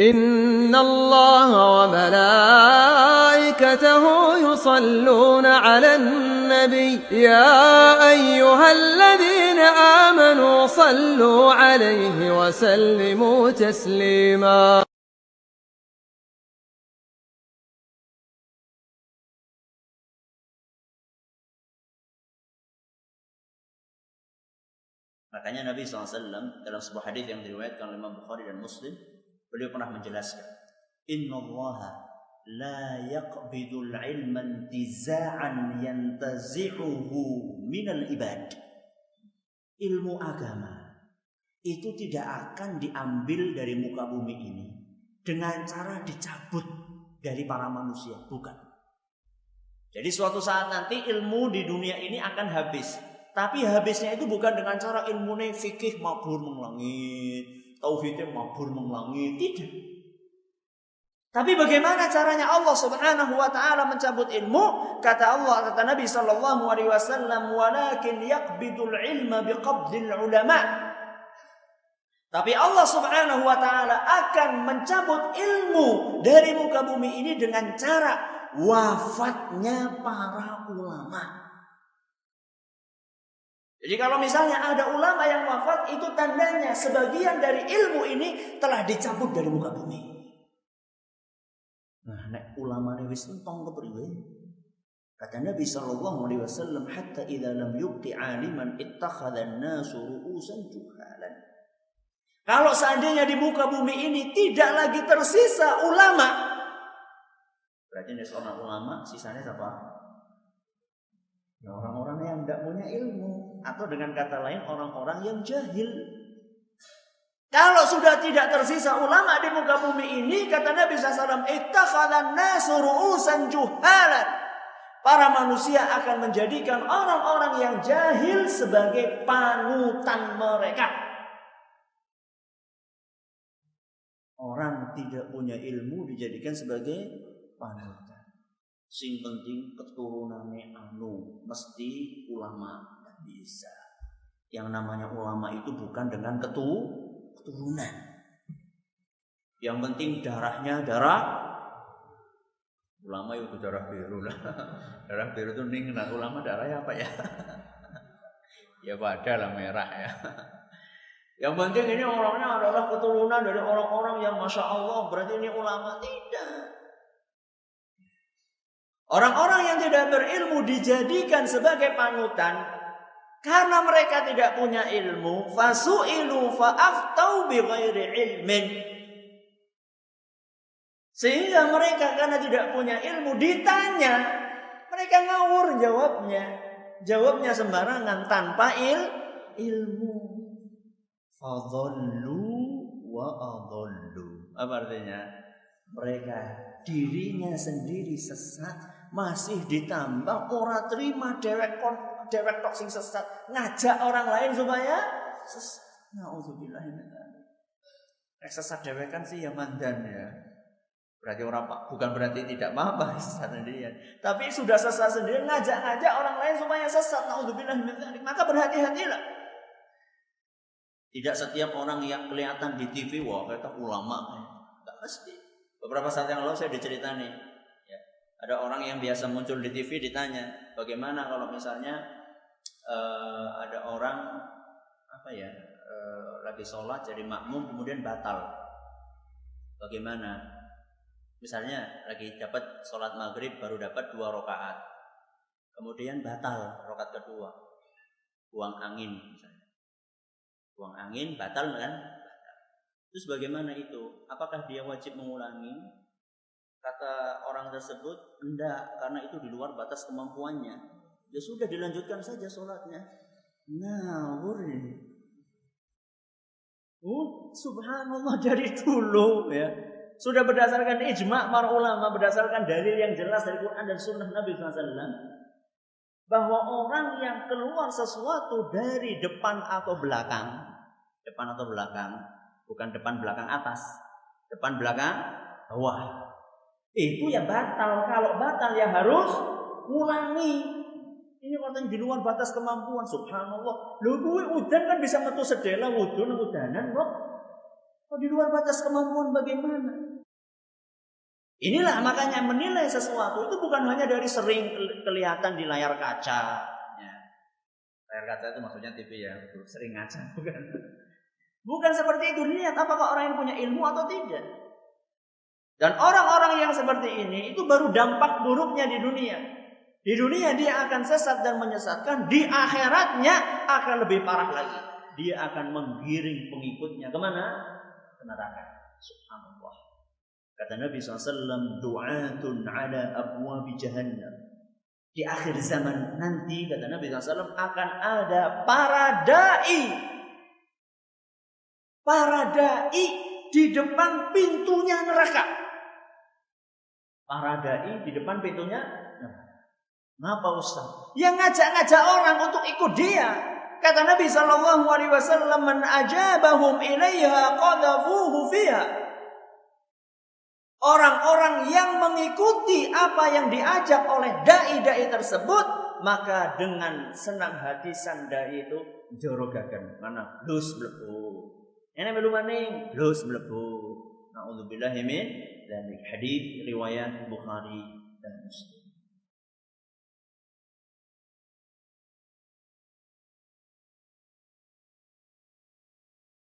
إن الله وملائكته يصلون على النبي يا أيها الذين آمنوا صلوا عليه وسلموا تسليما. Makanya Nabi SAW dalam sebuah hadis yang diriwayatkan oleh Imam Bukhari dan Muslim, beliau pernah menjelaskan, Innallaha la yaqbidul ilma intiza'an yantazi'uhu minal ibad. Ilmu agama itu tidak akan diambil dari muka bumi ini dengan cara dicabut dari para manusia, bukan. Jadi suatu saat nanti ilmu di dunia ini akan habis. Tapi habisnya itu bukan dengan cara ilmunya fikih mabur menglangit, tauhidnya mabur menglangit, tidak. Tapi bagaimana caranya Allah Subhanahu wa taala mencabut ilmu? Kata Allah, kata Nabi sallallahu alaihi wasallam, "Walakin yaqbidul ilma biqabdil ulama." Tapi Allah Subhanahu wa taala akan mencabut ilmu dari muka bumi ini dengan cara wafatnya para ulama. Jadi kalau misalnya ada ulama yang wafat, itu tandanya sebagian dari ilmu ini telah dicabut dari muka bumi. Nah, nek ulama ini wis entong kepriwe? Kata Nabi sallallahu alaihi wasallam, hatta idza lam yubqi 'aliman ittakhadha an-nasu ru'usan juhalan. Kalau seandainya di muka bumi ini tidak lagi tersisa ulama, berarti ini seorang ulama, sisanya siapa? Ya, orang-orang yang tidak punya ilmu, atau dengan kata lain orang-orang yang jahil. Kalau sudah tidak tersisa ulama di muka bumi ini, kata Nabi SAW, ittakhadhan nasu ru'usan juhalan. Para manusia akan menjadikan orang-orang yang jahil sebagai panutan mereka. Orang tidak punya ilmu dijadikan sebagai panutan. Sing penting keturunannya mesti ulama. Tidak bisa. Yang namanya ulama itu bukan dengan keturunan. Yang penting darahnya darah ulama itu darah biru lah. Darah biru itu ning, nah ulama darahnya apa ya? Ya pada lah merah ya. Yang penting ini orangnya adalah keturunan dari orang-orang yang masya Allah, berarti ini ulama. Tidak. Orang-orang yang tidak berilmu dijadikan sebagai panutan karena mereka tidak punya ilmu. Fasu'ilu fa'aftau bighairi ilmin. Sehingga mereka karena tidak punya ilmu ditanya, mereka ngawur jawabnya. Jawabnya sembarangan tanpa ilmu. Fadhallu wa adhallu. Apa artinya? Mereka dirinya sendiri sesat, masih ditambah ora terima dewek tok sing sesat, ngajak orang lain supaya sesat. Nauzubillah min dzalik. Sesat dewek kan sih ya mandan ya. Berarti orang bukan berarti tidak apa-apa sesat sendirian, tapi sudah sesat sendiri ngajak-ngajak orang lain supaya sesat. Nauzubillah min dzalik. Maka berhati-hatilah. Tidak setiap orang yang kelihatan di TV wah kata ulama, enggak mesti. Beberapa saat yang lalu saya diceritani, ya, ada orang yang biasa muncul di TV ditanya, bagaimana kalau misalnya ada orang lagi sholat jadi makmum kemudian batal, bagaimana? Misalnya lagi dapat sholat maghrib baru dapat 2 rakaat, kemudian batal rakaat kedua, buang angin misalnya, buang angin batal kan? Terus bagaimana itu? Apakah dia wajib mengulangi? Kata orang tersebut, enggak, karena itu di luar batas kemampuannya. Ya sudah dilanjutkan saja sholatnya. Ngawur ini. Subhanallah dari dulu ya. Sudah berdasarkan ijma' para ulama, berdasarkan dalil yang jelas dari Quran dan Sunnah Nabi SAW, bahwa orang yang keluar sesuatu dari depan atau belakang, bukan depan belakang atas, depan belakang bawah, itu ya batal. Kalau batal ya harus ngulangi. Ini katanya di luar batas kemampuan. Subhanallah. Lho kuwi udan kan bisa metu sedela wudhu nang udanan kok. Kalau di luar batas kemampuan bagaimana? Inilah makanya menilai sesuatu itu bukan hanya dari sering kelihatan di layar kaca. Ya. Layar kaca itu maksudnya TV ya, sering ngaca, bukan? Bukan seperti itu. Lihat apakah orang yang punya ilmu atau tidak. Dan orang-orang yang seperti ini itu baru dampak buruknya di dunia. Di dunia dia akan sesat dan menyesatkan. Di akhiratnya akan lebih parah lagi. Dia akan menggiring pengikutnya kemana? Ke neraka. Subhanallah. Kata Nabi SAW, du'atun ala abwabi jahannam. Di akhir zaman nanti, kata Nabi SAW, akan ada para da'i. Para da'i di depan pintunya neraka. Para da'i di depan pintunya neraka. Ngapa Ustaz? Yang ngajak-ngajak orang untuk ikut dia. Kata Nabi SAW, man ajabahum ilaiha qadhafuhu fiha. Orang-orang yang mengikuti apa yang diajak oleh da'i-da'i tersebut, maka dengan senang hati sang da'i itu jorogakan. Mana? Lus mlebu. Ini belum maning, lus mlebu. Na'udzubillahi min dzalik. Hadis riwayat Bukhari dan Muslim.